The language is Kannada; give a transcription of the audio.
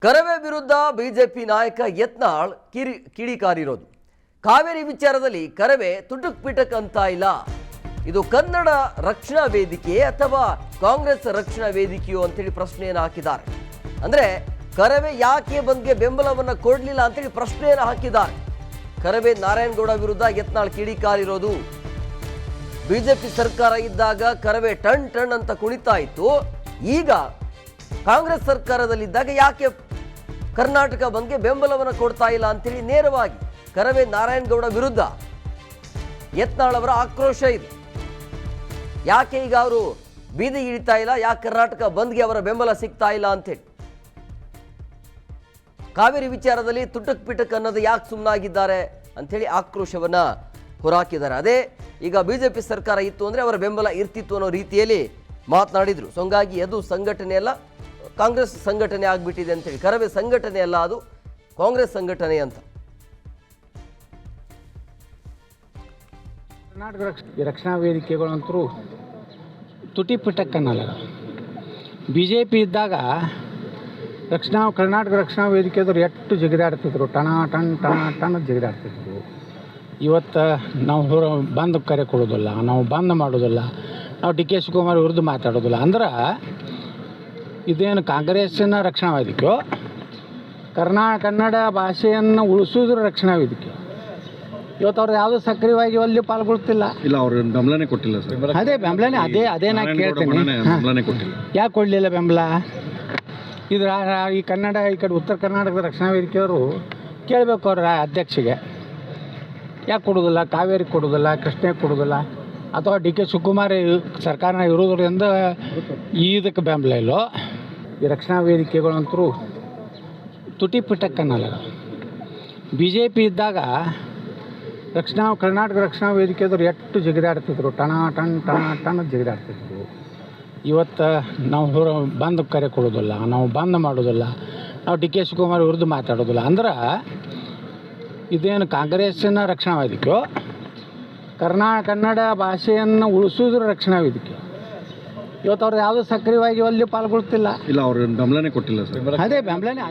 ಕರವೇ ವಿರುದ್ಧ ಬಿಜೆಪಿ ನಾಯಕ ಯತ್ನಾಳ್ ಕಿಡಿಕಾರಿರೋದು. ಕಾವೇರಿ ವಿಚಾರದಲ್ಲಿ ಕರವೇ ತುಟುಕ್ ಪಿಟಕ್ ಅಂತ ಇಲ್ಲ. ಇದು ಕನ್ನಡ ರಕ್ಷಣಾ ವೇದಿಕೆ ಅಥವಾ ಕಾಂಗ್ರೆಸ್ ರಕ್ಷಣಾ ವೇದಿಕೆಯೋ ಅಂತೇಳಿ ಪ್ರಶ್ನೆಯನ್ನು ಹಾಕಿದ್ದಾರೆ. ಅಂದ್ರೆ ಕರವೇ ಯಾಕೆ ಬಂದ್ಗೆ ಬೆಂಬಲವನ್ನು ಕೊಡಲಿಲ್ಲ ಅಂತೇಳಿ ಪ್ರಶ್ನೆಯನ್ನು ಹಾಕಿದ್ದಾರೆ. ಕರವೇ ನಾರಾಯಣಗೌಡ ವಿರುದ್ಧ ಯತ್ನಾಳ್ ಕಿಡಿಕಾರಿರೋದು. ಬಿಜೆಪಿ ಸರ್ಕಾರ ಇದ್ದಾಗ ಕರವೇ ಟಣ್ ಟಣ್ ಅಂತ ಕುಣಿತಾ ಇತ್ತು. ಈಗ ಕಾಂಗ್ರೆಸ್ ಸರ್ಕಾರದಲ್ಲಿದ್ದಾಗ ಯಾಕೆ ಕರ್ನಾಟಕ ಬಂದ್ಗೆ ಬೆಂಬಲವನ್ನು ಕೊಡ್ತಾ ಇಲ್ಲ ಅಂತೇಳಿ ನೇರವಾಗಿ ಕರವೇ ನಾರಾಯಣಗೌಡ ವಿರುದ್ಧ ಯತ್ನಾಳ್ ಅವರ ಆಕ್ರೋಶ ಇದೆ. ಯಾಕೆ ಈಗ ಅವರು ಬೀದಿಗೆ ಇಳಿತಾ ಇಲ್ಲ, ಯಾಕೆ ಕರ್ನಾಟಕ ಬಂದ್ಗೆ ಅವರ ಬೆಂಬಲ ಸಿಗ್ತಾ ಇಲ್ಲ ಅಂತೇಳಿ, ಕಾವೇರಿ ವಿಚಾರದಲ್ಲಿ ತುಟಕ್ ಪಿಟಕ್ ಅನ್ನೋದು ಯಾಕೆ ಸುಮ್ಮನಾಗಿದ್ದಾರೆ ಅಂಥೇಳಿ ಆಕ್ರೋಶವನ್ನ ಹೊರಹಾಕಿದ್ದಾರೆ. ಅದೇ ಈಗ ಬಿಜೆಪಿ ಸರ್ಕಾರ ಇತ್ತು ಅಂದರೆ ಅವರ ಬೆಂಬಲ ಇರ್ತಿತ್ತು ಅನ್ನೋ ರೀತಿಯಲ್ಲಿ ಮಾತನಾಡಿದ್ರು. ಸೊ ಹಂಗಾಗಿ ಅದು ಸಂಘಟನೆ ಅಲ್ಲ, ಕಾಂಗ್ರೆಸ್ ಸಂಘಟನೆ ಆಗಿಬಿಟ್ಟಿದೆ ಅಂತೇಳಿ. ಕರವೇ ಸಂಘಟನೆ ಅಲ್ಲ, ಅದು ಕಾಂಗ್ರೆಸ್ ಸಂಘಟನೆ ಅಂತ. ಕರ್ನಾಟಕ ರಕ್ಷಣಾ ವೇದಿಕೆಗಳಂತರೂ ತುಟಿ ಪಿಟಕ್ ಅನ್ನಲ್ಲ. ಬಿ ಜೆ ಪಿ ಇದ್ದಾಗ ಕರ್ನಾಟಕ ರಕ್ಷಣಾ ವೇದಿಕೆದವ್ರು ಎಷ್ಟು ಜಿಗಿದಾಡ್ತಿದ್ರು, ಟಣ ಟಣ್ ಟಣ ಟಣ ಜಿಗಿದಾಡ್ತಿದ್ರು. ಇವತ್ತು ನಾವು ಬಂದ್ ಕರೆ ಕೊಡೋದಿಲ್ಲ, ನಾವು ಬಂದ್ ಮಾಡೋದಿಲ್ಲ, ನಾವು ಡಿ ಕೆ ಶಿವಕುಮಾರ್ ವಿರುದ್ಧ ಮಾತಾಡೋದಿಲ್ಲ ಅಂದ್ರೆ ಇದೇನು ಕಾಂಗ್ರೆಸ್ಸಿನ ರಕ್ಷಣಾ ವೇದಿಕೆ, ಕನ್ನಡ ಭಾಷೆಯನ್ನು ಉಳಿಸೋದ್ರ ರಕ್ಷಣಾ ವೇದಿಕೆ. ಇವತ್ತು ಅವ್ರು ಯಾವುದೋ ಸಕ್ರಿಯವಾಗಿ ಅಲ್ಲಿ ಪಾಲ್ಗೊಳ್ತಿಲ್ಲ. ಇಲ್ಲ, ಅವ್ರು ಬೆಂಬಲನೇ ಕೊಟ್ಟಿಲ್ಲ ಸರ್. ಅದೇ ಬೆಂಬಲನೇ, ಅದೇ ನಾ ಕೇಳ್ತೀನಿ. ಯಾಕೆ ಕೊಡಲಿಲ್ಲ ಬೆಂಬಲ? ಇದು ಈ ಕನ್ನಡ ಈ ಕಡೆ ಉತ್ತರ ಕರ್ನಾಟಕದ ರಕ್ಷಣಾ ವೇದಿಕೆಯವರು ಕೇಳಬೇಕು ಅವ್ರ ಅಧ್ಯಕ್ಷಗೆ, ಯಾಕೆ ಕೊಡೋದಿಲ್ಲ, ಕಾವೇರಿ ಕೊಡೋದಿಲ್ಲ, ಕೃಷ್ಣೆ ಕೊಡೋದಿಲ್ಲ, ಅಥವಾ ಡಿ ಕೆ ಶಿವಕುಮಾರ್ ಸರ್ಕಾರ ಇರೋದ್ರಿಂದ ಇದಕ್ಕೆ ಬೆಂಬಲ ಇಲ್ಲೋ. ಈ ರಕ್ಷಣಾ ವೇದಿಕೆಗಳಂತರೂ ತುಟಿ ಪಿಟಕ್ ಅನ್ನಲ್ಲ. ಬಿ ಜೆ ಪಿ ಇದ್ದಾಗ ಕರ್ನಾಟಕ ರಕ್ಷಣಾ ವೇದಿಕೆದವ್ರು ಎಷ್ಟು ಜಿಗಿದಾಡ್ತಿದ್ರು, ಟಣ ಟಣ್ ಟಣ ಟಣ ಜಿಗಿದಾಡ್ತಿದ್ರು. ಇವತ್ತು ನಾವು ಬಂದ್ ಕರೆ ಕೊಡೋದಿಲ್ಲ, ನಾವು ಬಂದ್ ಮಾಡೋದಿಲ್ಲ, ನಾವು ಡಿ ಕೆ ಶಿವಕುಮಾರ್ ವಿರುದ್ಧ ಮಾತಾಡೋದಿಲ್ಲ ಅಂದ್ರೆ ಇದೇನು ಕಾಂಗ್ರೆಸ್ಸಿನ ರಕ್ಷಣಾ ವೇದಿಕೆ, ಕನ್ನಡ ಭಾಷೆಯನ್ನು ಉಳಿಸೋದ್ರ ರಕ್ಷಣಾ ವೇದಿಕೆ. ಇವತ್ತು ಅವ್ರು ಯಾವುದೋ ಸಕ್ರಿಯವಾಗಿ ಅಲ್ಲಿ ಪಾಲ್ಗೊಳ್ತಿಲ್ಲ. ಇಲ್ಲ, ಅವ್ರು ಬೆಂಬಲನೇ ಕೊಟ್ಟಿಲ್ಲ ಸರ್. ಅದೇ ಬೆಂಬಲನೇ,